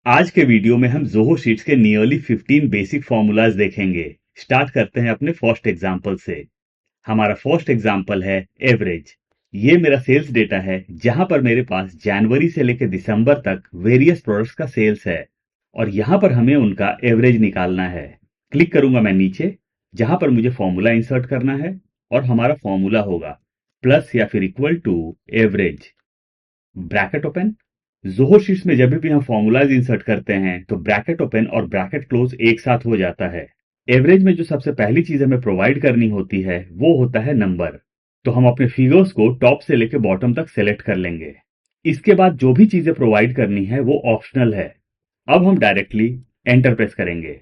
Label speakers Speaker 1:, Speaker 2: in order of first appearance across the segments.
Speaker 1: आज के वीडियो में हम जोहो शीट्स के नियरली 15 बेसिक फॉर्मूलाज देखेंगे। स्टार्ट करते हैं अपने फर्स्ट एग्जांपल से। हमारा फर्स्ट एग्जांपल है एवरेज। ये मेरा सेल्स डेटा है जहां पर मेरे पास जनवरी से लेकर दिसंबर तक वेरियस प्रोडक्ट्स का सेल्स है और यहां पर हमें उनका एवरेज निकालना है। क्लिक करूंगा मैं नीचे जहां पर मुझे फॉर्मूला इंसर्ट करना है और हमारा फॉर्मूला होगा प्लस या फिर equal to average, bracket open. Zoho sheets में जब भी हम फॉर्मूलाज इंसर्ट करते हैं तो ब्रैकेट ओपन और ब्रैकेट क्लोज एक साथ हो जाता है। एवरेज में जो सबसे पहली चीज हमें प्रोवाइड करनी होती है वो होता है नंबर। तो हम अपने फिगर्स को टॉप से लेकर बॉटम तक सेलेक्ट कर लेंगे। इसके बाद जो भी चीजें प्रोवाइड करनी है वो ऑप्शनल है। अब हम डायरेक्टली एंटर प्रेस करेंगे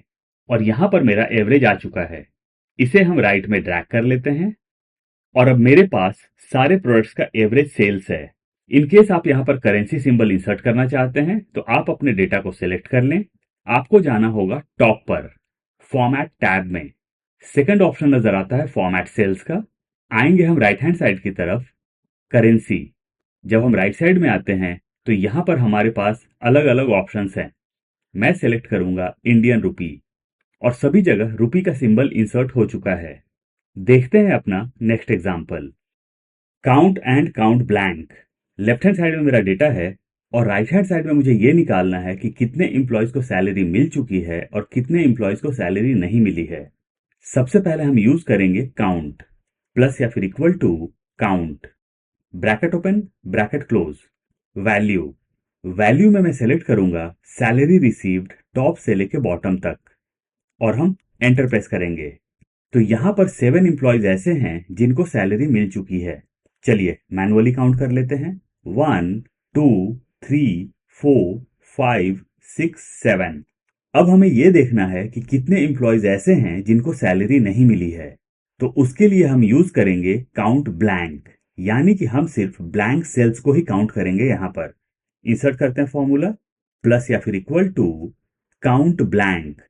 Speaker 1: और यहां पर मेरा एवरेज आ चुका है। इसे हम राइट में ड्रैग कर लेते हैं और अब मेरे पास सारे प्रोडक्ट्स का एवरेज सेल्स है। इन केस आप यहां पर करेंसी सिंबल इंसर्ट करना चाहते हैं तो आप अपने डेटा को सिलेक्ट कर लें। आपको जाना होगा टॉप पर फॉर्मेट टैब में। सेकंड ऑप्शन नजर आता है फॉर्मेट सेल्स का। आएंगे हम राइट हैंड साइड की तरफ, करेंसी। जब हम राइट साइड में आते हैं तो यहां पर हमारे पास अलग अलग ऑप्शंस हैं। मैं सिलेक्ट करूंगा इंडियन रुपी और सभी जगह रुपी का सिंबल इंसर्ट हो चुका है। देखते हैं अपना next example, count and count blank. Left hand side में मेरा डेटा है और राइट हैंड साइड में मुझे ये निकालना है कि कितने इंप्लॉयज को सैलरी मिल चुकी है और कितने इंप्लॉयज को सैलरी नहीं मिली है। सबसे पहले हम यूज करेंगे काउंट प्लस या फिर equal to count, bracket open bracket close, value. Value में मैं सेलेक्ट करूंगा सैलरी रिसीव्ड टॉप से लेके बॉटम तक और हम एंटर प्रेस करेंगे। तो यहां पर 7 इंप्लॉयज ऐसे हैं जिनको सैलरी मिल चुकी है। चलिए मैनुअली काउंट कर लेते हैं। 1 2 3 4 5 6 7। अब हमें यह देखना है कि कितने इंप्लॉयज ऐसे हैं जिनको सैलरी नहीं मिली है। तो उसके लिए हम यूज करेंगे काउंट ब्लैंक, यानी कि हम सिर्फ ब्लैंक सेल्स को ही काउंट करेंगे। यहां पर इंसर्ट करते हैं फॉर्मूला प्लस या फिर equal to count blank,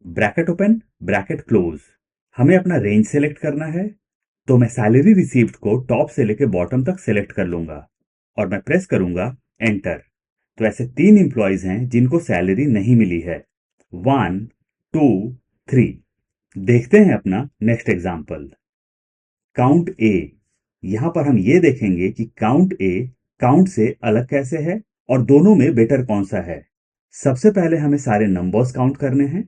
Speaker 1: bracket open bracket close. हमें अपना रेंज सेलेक्ट करना है तो मैं सैलरी रिसीव्ड को टॉप से लेकर बॉटम तक सेलेक्ट कर लूंगा और मैं प्रेस करूंगा एंटर। तो ऐसे 3 इंप्लॉयज हैं जिनको सैलरी नहीं मिली है, 1 2 3। देखते हैं अपना नेक्स्ट एग्जांपल, काउंट ए। यहां पर हम ये देखेंगे कि काउंट ए काउंट से अलग कैसे है और दोनों में बेटर कौन सा है। सबसे पहले हमें सारे नंबर्स काउंट करने हैं।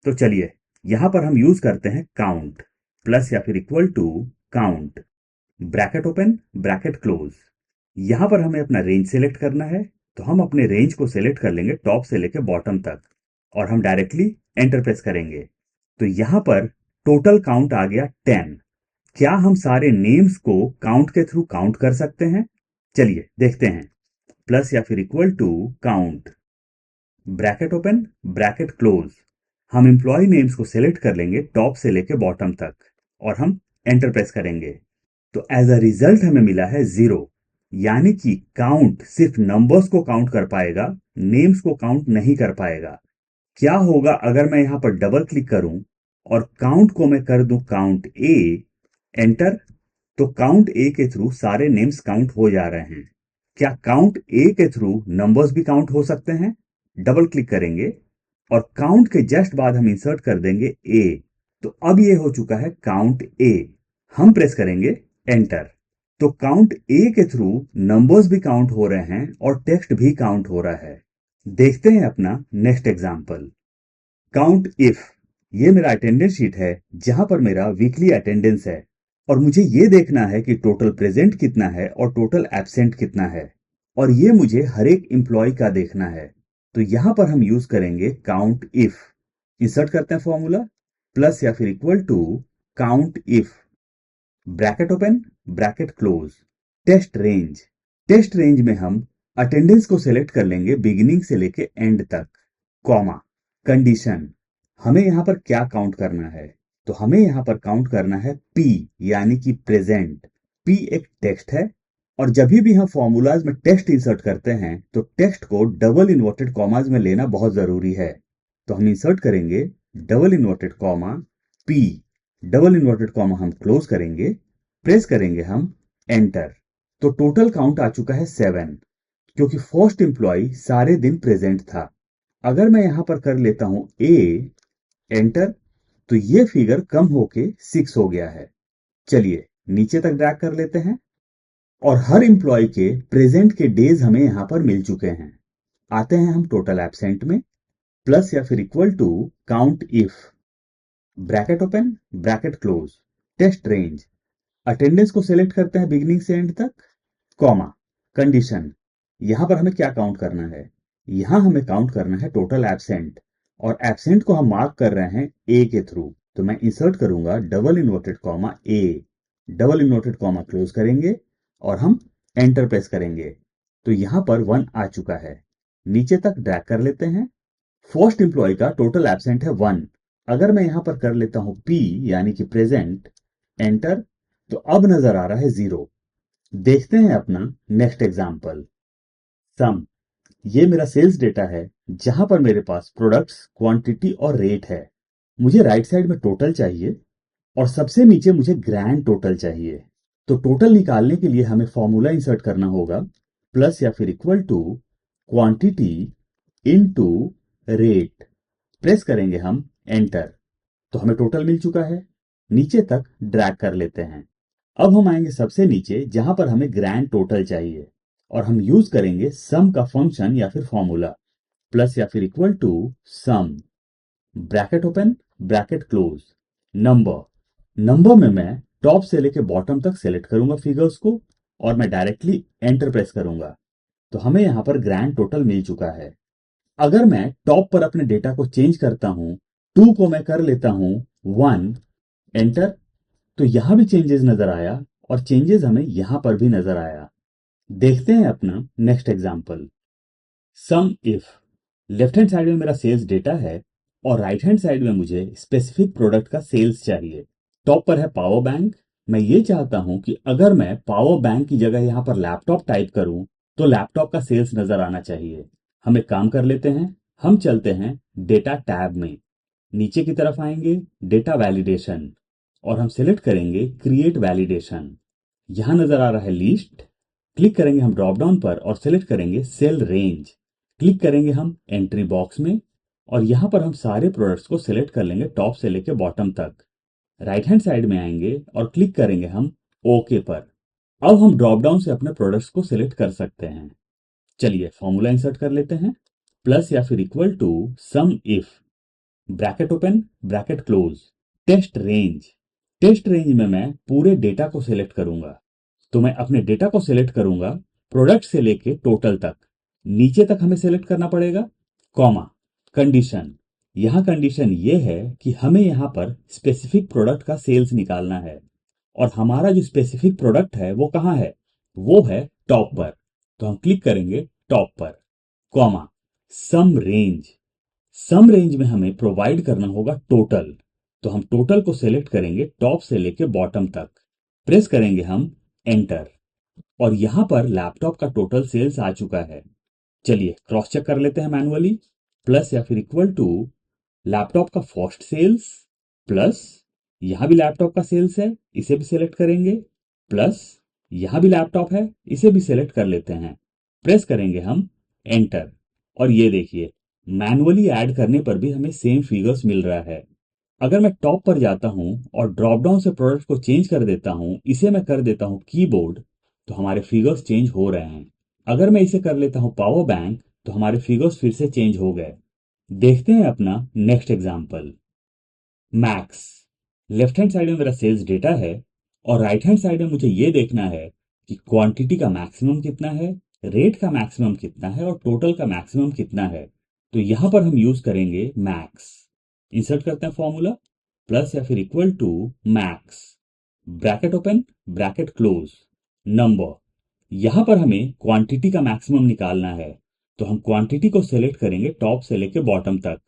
Speaker 1: तो चलिए यहां पर हम यूज करते हैं काउंट प्लस या फिर equal to count, bracket open bracket close. यहां पर हमें अपना रेंज सेलेक्ट करना है तो हम अपने रेंज को सेलेक्ट कर लेंगे टॉप से लेकर बॉटम तक और हम डायरेक्टली एंटर प्रेस करेंगे। तो यहां पर टोटल काउंट आ गया 10। क्या हम सारे नेम्स को काउंट के थ्रू काउंट कर सकते हैं? चलिए देखते हैं। प्लस या फिर equal to count, bracket open bracket close. हम एम्प्लॉय नेम्स को सिलेक्ट कर लेंगे टॉप से लेके बॉटम तक और हम एंटर प्रेस करेंगे। तो एज अ रिजल्ट हमें मिला है 0, यानी कि काउंट सिर्फ नंबर्स को काउंट कर पाएगा, नेम्स को काउंट नहीं कर पाएगा। क्या होगा अगर मैं यहां पर डबल क्लिक करूं और काउंट को मैं कर दूं काउंट ए, एंटर। तो काउंट ए के थ्रू सारे नेम्स काउंट हो जा रहे हैं। क्या काउंट ए के थ्रू नंबर्स भी काउंट हो सकते हैं? डबल क्लिक करेंगे और काउंट के जस्ट बाद हम इंसर्ट कर देंगे ए। तो अब ये हो चुका है काउंट ए। हम प्रेस करेंगे एंटर। तो काउंट ए के थ्रू नंबर्स भी काउंट हो रहे हैं और टेक्स्ट भी काउंट हो रहा है। देखते हैं अपना नेक्स्ट एग्जांपल, काउंट इफ। ये मेरा अटेंडेंस शीट है जहां पर मेरा वीकली अटेंडेंस है और मुझे ये देखना है कि टोटल प्रेजेंट कितना है और टोटल एब्सेंट कितना है और ये मुझे हर एक इंप्लॉय का देखना है। तो यहां पर हम यूज करेंगे काउंट इफ। इंसर्ट करते हैं फॉर्मूला प्लस या फिर equal to count if, bracket open bracket close, test range. Test range में हम अटेंडेंस को सिलेक्ट कर लेंगे बिगिनिंग से लेके एंड तक, कॉमा, कंडीशन। हमें यहां पर क्या काउंट करना है? तो हमें यहां पर काउंट करना है पी, यानी कि प्रेजेंट। पी एक टेक्स्ट है और जब भी हम फॉर्मूलाज में टेक्स्ट इंसर्ट करते हैं तो टेक्स्ट को डबल इन्वर्टेड कॉमाज में लेना बहुत जरूरी है। तो हम इंसर्ट करेंगे double inverted comma P, double inverted comma हम क्लोज करेंगे, प्रेस करेंगे हम एंटर। तो टोटल काउंट आ चुका है 7, क्योंकि फर्स्ट एम्प्लॉय सारे दिन प्रेजेंट था। अगर मैं यहां पर कर लेता हूं ए एंटर, तो ये फिगर कम होके 6 हो गया है। चलिए नीचे तक ड्रैग कर लेते हैं और हर इंप्लॉय के प्रेजेंट के डेज हमें यहां पर मिल चुके हैं। आते हैं हम टोटल एब्सेंट में, प्लस या फिर equal to count if, bracket open bracket close, test range, attendance को सिलेक्ट करते हैं बिगिनिंग से एंड तक, कॉमा, कंडीशन। यहां पर हमें क्या काउंट करना है? यहां हमें काउंट करना है टोटल एब्सेंट, और एब्सेंट को हम मार्क कर रहे हैं ए के थ्रू। तो मैं इंसर्ट करूंगा डबल इन्वर्टेड कॉमा ए, डबल इन्वर्टेड कॉमा क्लोज करेंगे और हम एंटर प्रेस करेंगे। तो यहां पर 1 आ चुका है। नीचे तक ड्रैग कर लेते हैं। फर्स्ट इंप्लॉय का टोटल एब्सेंट है 1। अगर मैं यहां पर कर लेता हूं पी यानी कि प्रेजेंट, एंटर, तो अब नजर आ रहा है 0। देखते हैं अपना नेक्स्ट एग्जांपल, सम। ये मेरा सेल्स डेटा है जहां पर मेरे पास प्रोडक्ट्स, क्वांटिटी और रेट है। मुझे राइट साइड में टोटल चाहिए और सबसे नीचे मुझे ग्रैंड टोटल चाहिए। तो टोटल निकालने के लिए हमें फॉर्मूला इंसर्ट करना होगा, प्लस या फिर equal to quantity into rate. Press करेंगे हम एंटर, तो हमें टोटल मिल चुका है। नीचे तक ड्रैग कर लेते हैं। अब हम आएंगे सबसे नीचे जहां पर हमें ग्रैंड टोटल चाहिए और हम यूज करेंगे सम का फंक्शन या फिर फॉर्मूला, प्लस या फिर equal to sum, bracket open bracket close, number. Number में मैं टॉप से लेके बॉटम तक सेलेक्ट करूंगा फिगर्स को और मैं डायरेक्टली एंटर प्रेस करूंगा। तो हमें यहां पर ग्रैंड टोटल मिल चुका है। अगर मैं टॉप पर अपने डेटा को चेंज करता हूं, 2 को मैं कर लेता हूं 1, एंटर, तो यहां भी चेंजेस नजर आया और चेंजेस हमें यहां पर भी नजर आया। देखते हैं अपना next example, sum if. Left hand side में मेरा सेल्स डेटा है और राइट हैंड साइड में मुझे स्पेसिफिक प्रोडक्ट का सेल्स चाहिए। टॉप पर है पावर बैंक। मैं ये चाहता हूं कि अगर मैं पावर बैंक की जगह यहां पर लैपटॉप टाइप करूं तो लैपटॉप का सेल्स नजर आना चाहिए। हम एक काम कर लेते हैं, हम चलते हैं डेटा टैब में, नीचे की तरफ आएंगे डेटा वैलिडेशन और हम सिलेक्ट करेंगे क्रिएट वैलिडेशन। यहां नजर आ रहा है लिस्ट। क्लिक करेंगे हम ड्रॉप डाउन पर और सिलेक्ट करेंगे सेल रेंज। क्लिक करेंगे हम एंट्री बॉक्स में और यहां पर हम सारे प्रोडक्ट्स को सिलेक्ट कर लेंगे टॉप से लेकर बॉटम तक। राइट हैंड साइड में आएंगे और क्लिक करेंगे हम ओके पर। अब हम ड्रॉप डाउन से अपने प्रोडक्ट्स को सिलेक्ट कर सकते हैं। चलिए फॉर्मूला इंसर्ट कर लेते हैं, प्लस या फिर equal to sum if, bracket open bracket close, test range. Test range में मैं पूरे डेटा को सिलेक्ट करूंगा। तो मैं अपने डेटा को सिलेक्ट करूंगा प्रोडक्ट से लेके टोटल तक। नीचे तक हमें सिलेक्ट करना पड़ेगा, कॉमा, कंडीशन। यहां कंडीशन ये है कि हमें यहां पर स्पेसिफिक प्रोडक्ट का सेल्स निकालना है और हमारा जो स्पेसिफिक प्रोडक्ट है वो कहां है? वो है टॉप पर। तो हम क्लिक करेंगे टॉप पर, कॉमा, सम रेंज। सम रेंज में हमें प्रोवाइड करना होगा टोटल। तो हम टोटल को सिलेक्ट करेंगे टॉप से लेके बॉटम तक। प्रेस करेंगे हम एंटर और यहां पर लैपटॉप का टोटल सेल्स आ चुका है। चलिए क्रॉस चेक कर लेते हैं मैनुअली, प्लस या फिर इक्वल टू लैपटॉप का फर्स्ट सेल्स, प्लस यहां भी लैपटॉप का सेल्स है, इसे भी सिलेक्ट करेंगे, प्लस यहां भी लैपटॉप है, इसे भी सिलेक्ट कर लेते हैं। प्रेस करेंगे हम एंटर और ये देखिए मैनुअली ऐड करने पर भी हमें सेम फिगर्स मिल रहा है। अगर मैं टॉप पर जाता हूं और ड्रॉप डाउन से प्रोडक्ट को चेंज कर देता हूं, इसे मैं कर देता हूं कीबोर्ड, तो हमारे फिगर्स चेंज हो रहे हैं। अगर मैं इसे कर लेता हूं पावर बैंक, तो हमारे फिगर्स फिर से चेंज हो गए। देखते हैं अपना next example, max. Left hand side में मेरा सेल्स डेटा है और राइट हैंड साइड में मुझे यह देखना है कि क्वांटिटी का मैक्सिमम कितना है, रेट का मैक्सिमम कितना है और टोटल का मैक्सिमम कितना है। तो यहां पर हम यूज करेंगे मैक्स। इंसर्ट करते हैं फॉर्मूला, प्लस या फिर equal to max, bracket open bracket close, number. यहां पर हमें क्वांटिटी का मैक्सिमम निकालना है। तो हम क्वांटिटी को सिलेक्ट करेंगे टॉप से लेकर बॉटम तक।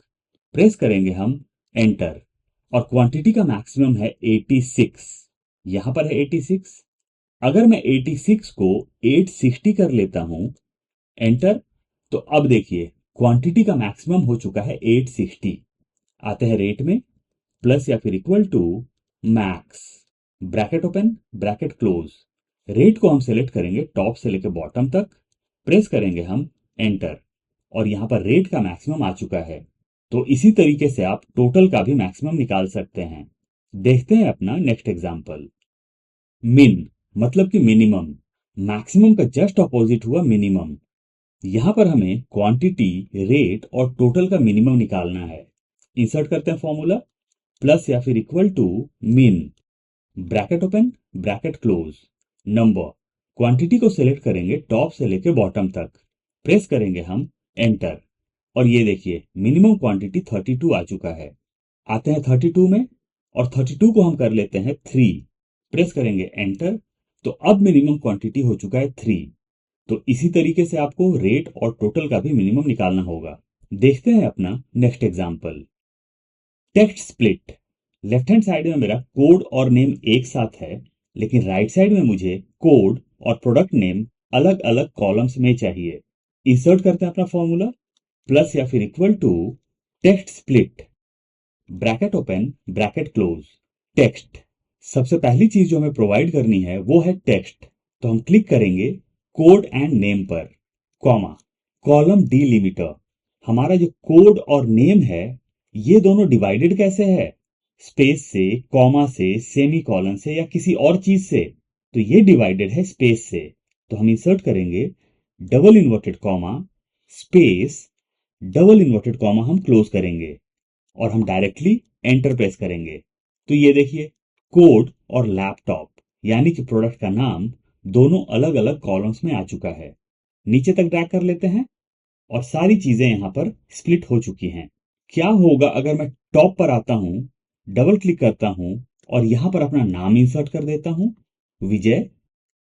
Speaker 1: प्रेस करेंगे हम एंटर और क्वांटिटी का मैक्सिमम है 86। यहां पर है 86। अगर मैं 86 को 860 कर लेता हूं, एंटर, तो अब देखिए क्वांटिटी का मैक्सिमम हो चुका है 860। आते हैं रेट में, प्लस या फिर equal to max, bracket open bracket close. Rate को हम सेलेक्ट करेंगे टॉप से लेकर बॉटम तक। प्रेस करेंगे हम एंटर और यहाँ पर रेट का मैक्सिमम आ चुका है। तो इसी तरीके से आप टोटल का भी मैक्सिमम निकाल सकते हैं। देखते हैं अपना नेक्स्ट एग्जाम्पल। मिन मतलब कि मिनिमम। मैक्सिमम का जस्ट अपोजिट हुआ मिनिमम। यहां पर हमें क्वांटिटी, रेट और टोटल का मिनिमम निकालना है। इंसर्ट करते हैं फॉर्मूला, प्लस या फिर इक्वल टू मिन, bracket open, bracket close, number. Quantity को सिलेक्ट करेंगे टॉप से लेके बॉटम तक, प्रेस करेंगे हम एंटर, और ये देखिए मिनिमम क्वांटिटी 32 आ चुका है। आते हैं 32 में, और 32 को हम कर लेते हैं 3, प्रेस करेंगे एंटर, तो अब मिनिमम क्वांटिटी हो चुका है 3। तो इसी तरीके से आपको रेट और टोटल का भी मिनिमम निकालना होगा। देखते हैं अपना next example. Text split. Left hand side में मेरा कोड और नेम एक साथ है, लेकिन राइट साइड में मुझे कोड और प्रोडक्ट नेम अलग अलग कॉलम्स में चाहिए। इंसर्ट करते हैं अपना फॉर्मूला, प्लस या फिर equal to text split, bracket open, bracket close, text. सबसे पहली चीज जो हमें प्रोवाइड करनी है वो है टेक्स्ट। तो हम क्लिक करेंगे कोड एंड नेम पर, कॉमा, कॉलम डिलिमिटर। हमारा जो कोड और नेम है ये दोनों डिवाइडेड कैसे है? स्पेस से, कॉमा से, सेमी कॉलन से या किसी और चीज से? तो ये डिवाइडेड है स्पेस से। तो हम इंसर्ट करेंगे double inverted comma, space, double inverted comma हम क्लोज करेंगे, और हम डायरेक्टली एंटर प्रेस करेंगे। तो ये देखिए कोड और लैपटॉप यानी कि प्रोडक्ट का नाम दोनों अलग अलग कॉलम्स में आ चुका है। नीचे तक ड्रैग कर लेते हैं और सारी चीजें यहां पर स्प्लिट हो चुकी हैं। क्या होगा अगर मैं टॉप पर आता हूं, डबल क्लिक करता हूं और यहां पर अपना नाम इंसर्ट कर देता हूं, विजय,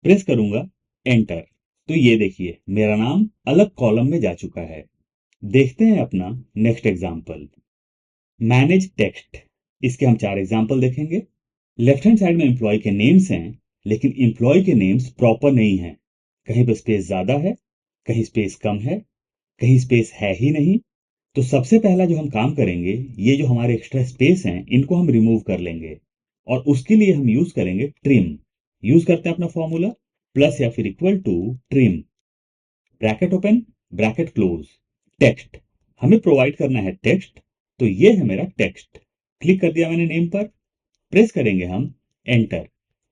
Speaker 1: प्रेस करूंगा एंटर, तो ये देखिए मेरा नाम अलग कॉलम में जा चुका है। देखते हैं अपना नेक्स्ट एग्जांपल, मैनेज टेक्स्ट। इसके हम 4 एग्जांपल देखेंगे। लेफ्ट हैंड साइड में एम्प्लॉय के नेम्स हैं, लेकिन एम्प्लॉय के नेम्स प्रॉपर नहीं हैं। कहीं पे स्पेस ज्यादा है, कहीं स्पेस कम है, कहीं स्पेस है ही नहीं। तो सबसे पहला जो हम काम करेंगे, ये जो हमारे एक्स्ट्रा स्पेस हैं इनको हम रिमूव कर लेंगे, और उसके लिए हम यूज करेंगे ट्रिम। यूज करते हैं अपना फॉर्मूला, प्लस या फिर equal to trim, bracket open, bracket close, text. हमें प्रोवाइड करना है टेक्स्ट, तो ये है मेरा टेक्स्ट। क्लिक कर दिया मैंने नेम पर, प्रेस करेंगे हम एंटर।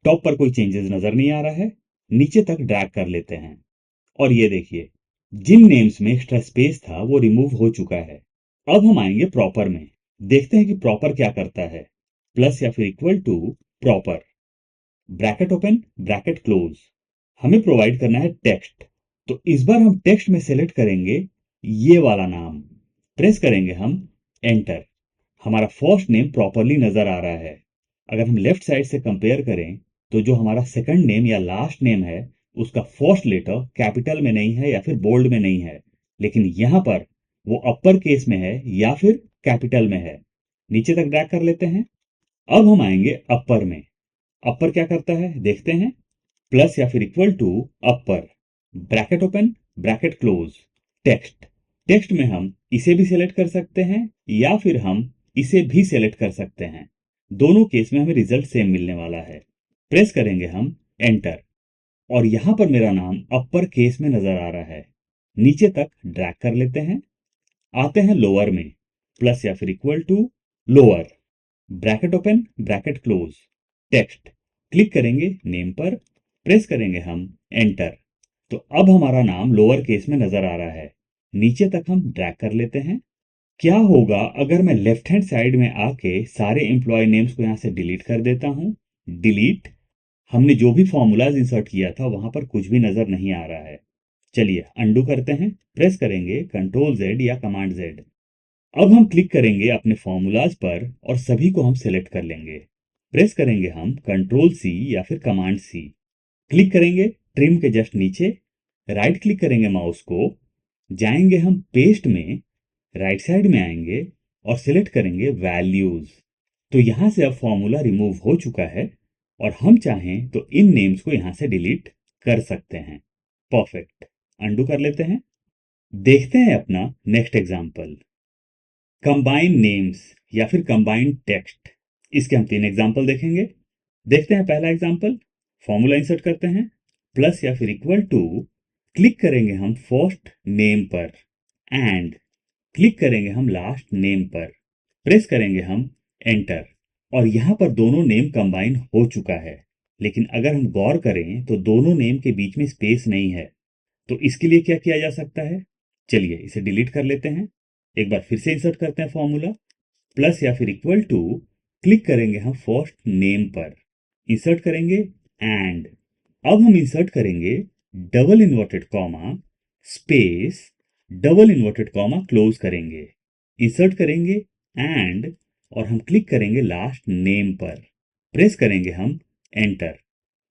Speaker 1: टॉप पर कोई चेंजेस नजर नहीं आ रहा है, नीचे तक ड्रैग कर लेते हैं, और ये देखिए जिन नेम्स में एक्स्ट्रा स्पेस था वो रिमूव हो चुका है। अब हम आएंगे प्रॉपर में, देखते हैं कि प्रॉपर क्या करता है। प्लस या फिर equal to proper, bracket open, bracket close, हमें प्रोवाइड करना है टेक्स्ट। तो इस बार हम टेक्स्ट में सेलेक्ट करेंगे ये वाला नाम, प्रेस करेंगे हम एंटर। हमारा फर्स्ट नेम प्रॉपरली नजर आ रहा है। अगर हम लेफ्ट साइड से कंपेयर करें, तो जो हमारा सेकंड नेम या लास्ट नेम है उसका फर्स्ट लेटर कैपिटल में नहीं है या फिर बोल्ड में नहीं है, लेकिन यहां पर वो अपर केस में है या फिर कैपिटल में है। नीचे तक ड्रैग कर लेते हैं। अब हम आएंगे अपर में। अपर क्या करता है देखते हैं, प्लस या फिर equal to upper, bracket open, bracket close, text. Text में हम इसे भी सिलेक्ट कर सकते हैं या फिर हम इसे भी सिलेक्ट कर सकते हैं। दोनों केस में हमें रिजल्ट सेम मिलने वाला है। प्रेस करेंगे हम एंटर, और यहां पर मेरा नाम अपर केस में नजर आ रहा है। नीचे तक ड्रैग कर लेते हैं। आते हैं लोअर में, प्लस या फिर equal to lower, bracket open, bracket close, text. Click करेंगे नेम पर, प्रेस करेंगे हम एंटर, तो अब हमारा नाम लोअर केस में नजर आ रहा है। नीचे तक हम ड्रैग कर लेते हैं। क्या होगा अगर मैं लेफ्ट हैंड साइड में आके सारे एम्प्लॉय नेम्स को यहां से डिलीट कर देता हूं, डिलीट। हमने जो भी फॉर्मूलाज इंसर्ट किया था वहां पर कुछ भी नजर नहीं आ रहा है। चलिए अंडू करते हैं, प्रेस करेंगे कंट्रोल जेड या कमांड जेड। अब हम क्लिक करेंगे अपने फॉर्मूलाज पर और सभी को हम सिलेक्ट कर लेंगे। प्रेस करेंगे हम कंट्रोल सी या फिर कमांड सी, क्लिक करेंगे ट्रिम के जस्ट नीचे, राइट क्लिक करेंगे माउस को, जाएंगे हम पेस्ट में, राइट साइड में आएंगे और सिलेक्ट करेंगे वैल्यूज। तो यहां से अब फॉर्मूला रिमूव हो चुका है, और हम चाहें तो इन नेम्स को यहां से डिलीट कर सकते हैं। परफेक्ट, अंडू कर लेते हैं। देखते हैं अपना नेक्स्ट एग्जांपल, कंबाइन नेम्स या फिर कंबाइंड टेक्स्ट। इसके हम 3 एग्जांपल देखेंगे। देखते हैं पहला एग्जांपल, फॉर्मूला इंसर्ट करते हैं, प्लस या फिर इक्वल टू, क्लिक करेंगे हम फर्स्ट नेम पर, एंड क्लिक करेंगे हम लास्ट नेम पर, प्रेस करेंगे हम एंटर, और यहां पर दोनों नेम कंबाइन हो चुका है। लेकिन अगर हम गौर करें तो दोनों नेम के बीच में स्पेस नहीं है। तो इसके लिए क्या किया जा सकता है? चलिए इसे डिलीट कर लेते हैं। एक बार फिर से इंसर्ट करते हैं फॉर्मूला, प्लस या फिर इक्वल टू, क्लिक करेंगे हम फर्स्ट नेम पर, इंसर्ट करेंगे एंड, अब हम इंसर्ट करेंगे double inverted comma space double inverted comma close करेंगे, इंसर्ट करेंगे एंड, और हम क्लिक करेंगे लास्ट नेम पर, प्रेस करेंगे हम एंटर।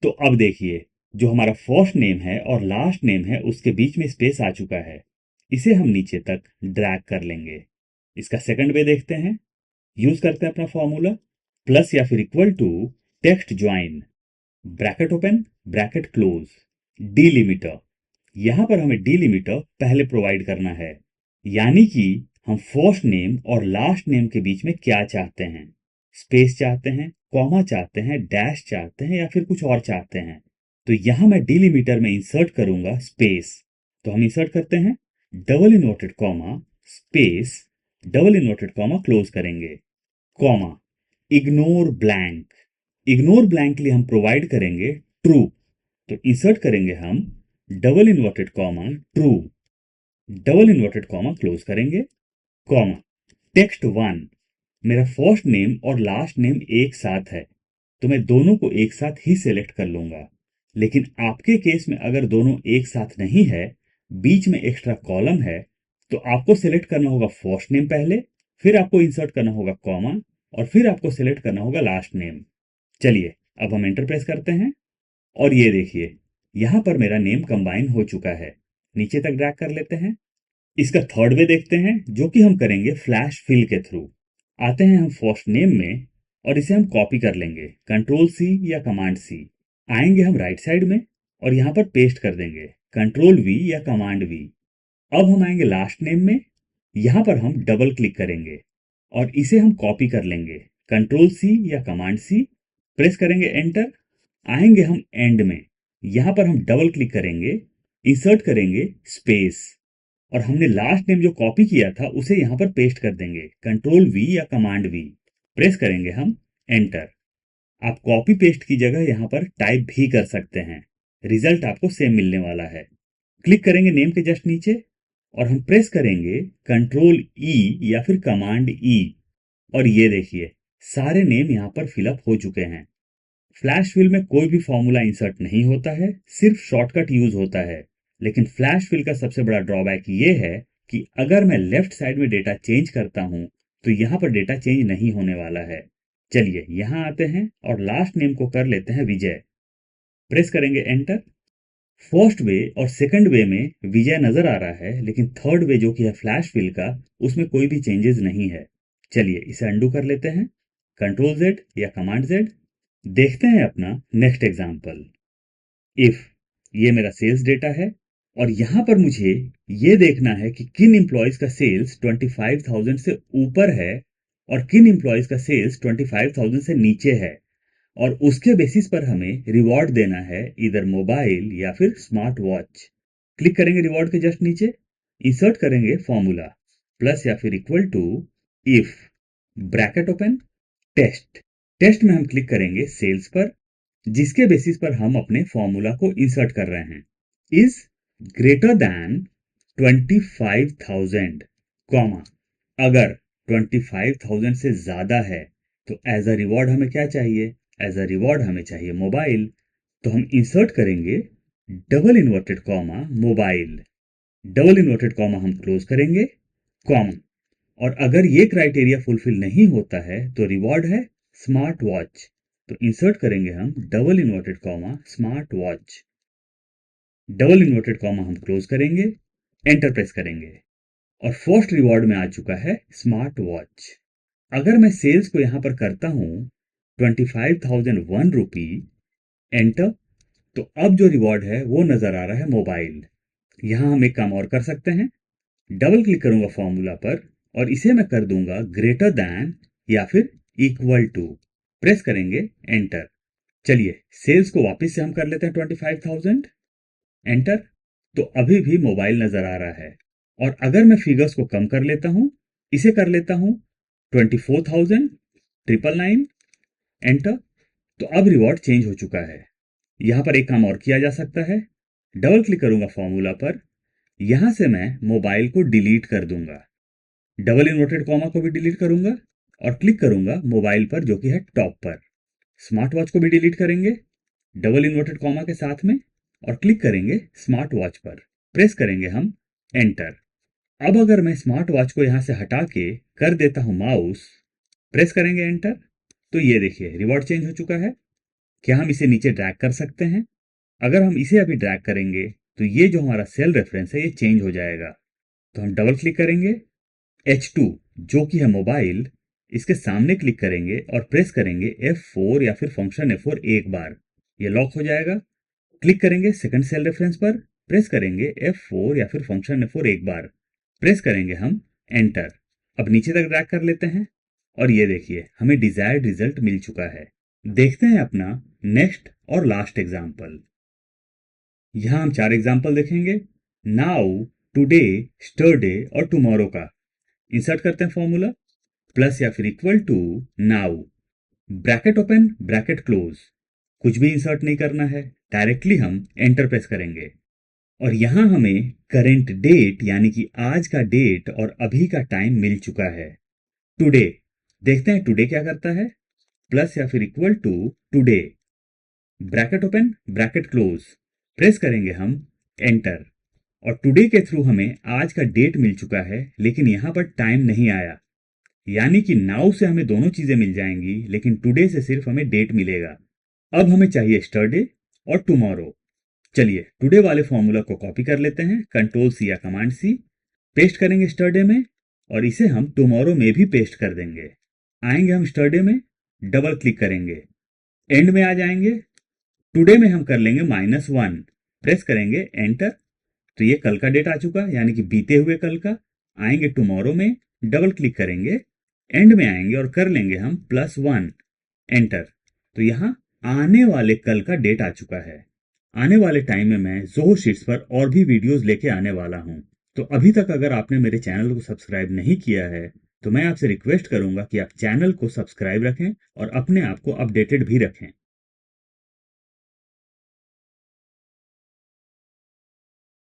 Speaker 1: तो अब देखिए, जो हमारा फर्स्ट नेम है और लास्ट नेम है उसके बीच में स्पेस आ चुका है। इसे हम नीचे तक ड्रैग कर लेंगे। इसका सेकंड वे देखते हैं। यूज करते हैं अपना फॉर्मूला, प्लस या फिर equal to, text join, bracket open bracket close, delimiter. यहां पर हमें डीलिमिटर पहले प्रोवाइड करना है, यानी कि हम फर्स्ट नेम और लास्ट नेम के बीच में क्या चाहते हैं। स्पेस चाहते हैं, कॉमा चाहते हैं, डैश चाहते हैं, या फिर कुछ और चाहते हैं। तो यहां मैं डीलिमिटर में इंसर्ट करूंगा स्पेस। तो हम इंसर्ट करते हैं double inverted comma space double inverted comma close करेंगे, comma, ignore blank. Ignore blank के लिए हम प्रोवाइड करेंगे ट्रू। तो इंसर्ट करेंगे हम double inverted comma true, double inverted comma close करेंगे, कॉमा, टेक्स्ट वन। मेरा फर्स्ट नेम और लास्ट नेम एक साथ है, तो मैं दोनों को एक साथ ही सिलेक्ट कर लूंगा। लेकिन आपके केस में अगर दोनों एक साथ नहीं है, बीच में एक्स्ट्रा कॉलम है, तो आपको सिलेक्ट करना होगा फर्स्ट नेम पहले, फिर आपको इंसर्ट करना होगा कॉमा, और फिर आपको सिलेक्ट करना होगा लास्ट नेम। चलिए अब हम एंटर प्रेस करते हैं, और ये देखिए यहां पर मेरा नेम कंबाइन हो चुका है। नीचे तक ड्रैग कर लेते हैं। इसका थर्ड वे देखते हैं, जो कि हम करेंगे फ्लैश फिल के थ्रू। आते हैं हम फर्स्ट नेम में, और इसे हम कॉपी कर लेंगे, कंट्रोल सी या कमांड सी। आएंगे हम राइट साइड में और यहां पर पेस्ट कर देंगे, कंट्रोल वी या कमांड वी। अब हम आएंगे लास्ट नेम में, यहां पर हम डबल क्लिक करेंगे और इसे हम कॉपी कर लेंगे, कंट्रोल सी या कमांड सी, प्रेस करेंगे एंटर। आएंगे हम एंड में, यहां पर हम डबल क्लिक करेंगे, इंसर्ट करेंगे स्पेस, और हमने लास्ट नेम जो कॉपी किया था उसे यहां पर पेस्ट कर देंगे, कंट्रोल वी या कमांड वी, प्रेस करेंगे हम एंटर। आप कॉपी पेस्ट की जगह यहां पर टाइप भी कर सकते हैं, रिजल्ट आपको सेम मिलने वाला है। क्लिक करेंगे नेम के जस्ट नीचे, और हम प्रेस करेंगे कंट्रोल ई या फिर कमांड ई, और ये देखिए सारे नेम यहां पर फिलअप हो चुके हैं। फ्लैश फिल में कोई भी फॉर्मूला इंसर्ट नहीं होता है, सिर्फ शॉर्टकट यूज होता है। लेकिन फ्लैश फिल का सबसे बड़ा ड्रॉबैक ये है कि अगर मैं लेफ्ट साइड में डेटा चेंज करता हूं तो यहां पर डेटा चेंज नहीं होने वाला है। चलिए यहां आते हैं और लास्ट नेम को कर लेते हैं विजय, प्रेस करेंगे एंटर। फर्स्ट वे और सेकंड वे में विजय नजर आ रहा है, लेकिन थर्ड वे जो कि है फ्लैश फिल का, उसमें कोई भी चेंजेस नहीं है। चलिए इसे अंडू कर लेते हैं, कंट्रोल जेड या कमांड जेड। देखते हैं अपना नेक्स्ट एग्जांपल। इफ ये मेरा सेल्स डेटा है, और यहां पर मुझे ये देखना है कि किन इंप्लॉयज का सेल्स 25,000 से ऊपर है और किन इंप्लॉयज का सेल्स 25,000 से नीचे है, और उसके बेसिस पर हमें रिवॉर्ड देना है, इधर मोबाइल या फिर स्मार्ट वॉच। क्लिक करेंगे रिवॉर्ड के जस्ट नीचे, इंसर्ट करेंगे फॉर्मूला, प्लस या फिर equal to, if, bracket open, test. Test में हम क्लिक करेंगे सेल्स पर, जिसके बेसिस पर हम अपने फॉर्मूला को इंसर्ट कर रहे हैं, इज ग्रेटर दैन 25,000, कॉमा, अगर 25,000 से ज्यादा है तो एज अ रिवॉर्ड हमें क्या चाहिए? एज अ रिवॉर्ड हमें चाहिए मोबाइल। तो हम इंसर्ट करेंगे double inverted comma mobile, double inverted comma हम क्लोज करेंगे, कॉमा, और अगर ये क्राइटेरिया फुलफिल नहीं होता है तो रिवॉर्ड है स्मार्ट वॉच। तो इंसर्ट करेंगे हम double inverted comma smart watch, double inverted comma हम क्लोज करेंगे, एंटर प्रेस करेंगे, और फर्स्ट रिवॉर्ड में आ चुका है स्मार्ट वॉच। अगर मैं सेल्स को यहां पर करता हूं 25,001 रुपी, एंटर, तो अब जो रिवॉर्ड है वो नजर आ रहा है मोबाइल। यहां हम एक काम और कर सकते हैं, डबल क्लिक करूंगा फॉर्मूला पर और इसे मैं कर दूंगा ग्रेटर दैन या फिर इक्वल टू, प्रेस करेंगे एंटर। चलिए सेल्स को वापस से हम कर लेते हैं 25,000, एंटर। तो अभी भी मोबाइल नजर आ रहा है। और अगर मैं फिगर्स को कम कर लेता हूं, इसे कर लेता हूं 24,999, एंटर, तो अब रिवॉर्ड चेंज हो चुका है। यहां पर एक काम और किया जा सकता है। डबल क्लिक करूंगा फॉर्मूला पर, यहां से मैं मोबाइल को डिलीट कर दूंगा, डबल इन्वर्टेड कॉमा को भी डिलीट करूंगा और क्लिक करूंगा मोबाइल पर जो कि है टॉप पर। स्मार्ट वॉच को भी डिलीट करेंगे डबल इन्वर्टेड कॉमा के साथ में और क्लिक करेंगे स्मार्ट वॉच पर, प्रेस करेंगे हम एंटर। अब अगर मैं स्मार्ट वॉच को यहां से हटा के कर देता हूं माउस, प्रेस करेंगे एंटर, तो ये देखिए रिवॉर्ड चेंज हो चुका है। क्या हम इसे नीचे ड्रैग कर सकते हैं? अगर हम इसे अभी ड्रैग करेंगे तो ये जो हमारा सेल रेफरेंस है ये चेंज हो जाएगा। तो हम डबल क्लिक करेंगे H2 जो कि है मोबाइल, इसके सामने क्लिक करेंगे और प्रेस करेंगे F4 या फिर फंक्शन F4 एक बार, ये लॉक हो जाएगा। क्लिक करेंगे सेकंड सेल रेफरेंस पर, प्रेस करेंगे F4 या फिर फंक्शन F4 एक बार, प्रेस करेंगे हम एंटर। अब नीचे तक ड्रैग कर लेते हैं और ये देखिए हमें डिजायर्ड रिजल्ट मिल चुका है। देखते हैं अपना नेक्स्ट और लास्ट एग्जाम्पल। यहां हम 4 एग्जाम्पल देखेंगे, नाउ, टुडे, स्टरडे और टुमारो का। इंसर्ट करते हैं फॉर्मूला, प्लस या फिर equal to now, bracket open bracket close, कुछ भी इंसर्ट नहीं करना है, डायरेक्टली हम एंटर प्रेस करेंगे और यहां हमें करेंट डेट यानी कि आज का डेट और अभी का टाइम मिल चुका है। टुडे, देखते हैं टुडे क्या करता है, प्लस या फिर equal to today, bracket open bracket close, press करेंगे हम एंटर और टुडे के थ्रू हमें आज का डेट मिल चुका है, लेकिन यहां पर टाइम नहीं आया, यानी कि नाउ से हमें दोनों चीजें मिल जाएंगी लेकिन टुडे से सिर्फ हमें डेट मिलेगा। अब हमें चाहिए स्टरडे और टुमारो। चलिए टुडे वाले फॉर्मूला को कॉपी कर लेते हैं, कंट्रोल सी या कमांड सी, पेस्ट करेंगे स्टरडे में और इसे हम टुमारो में भी पेस्ट कर देंगे। आएंगे हम स्टरडे में, डबल क्लिक करेंगे, एंड में आ जाएंगे, टुडे में हम कर लेंगे -1, प्रेस करेंगे एंटर, तो ये कल का डेट आ चुका यानी कि बीते हुए कल का। आएंगे टुमारो में, डबल क्लिक करेंगे, एंड में आएंगे और कर लेंगे हम +1, एंटर, तो यहां आने वाले कल का डेट आ चुका है। आने वाले टाइम में मैं ज़ोहो शीट्स पर और भी वीडियोस लेके आने वाला हूं। तो अभी तक अगर आपने मेरे चैनल को सब्सक्राइब नहीं किया है तो मैं आपसे रिक्वेस्ट करूंगा कि आप चैनल को सब्सक्राइब रखें और अपने आप को अपडेटेड भी रखें।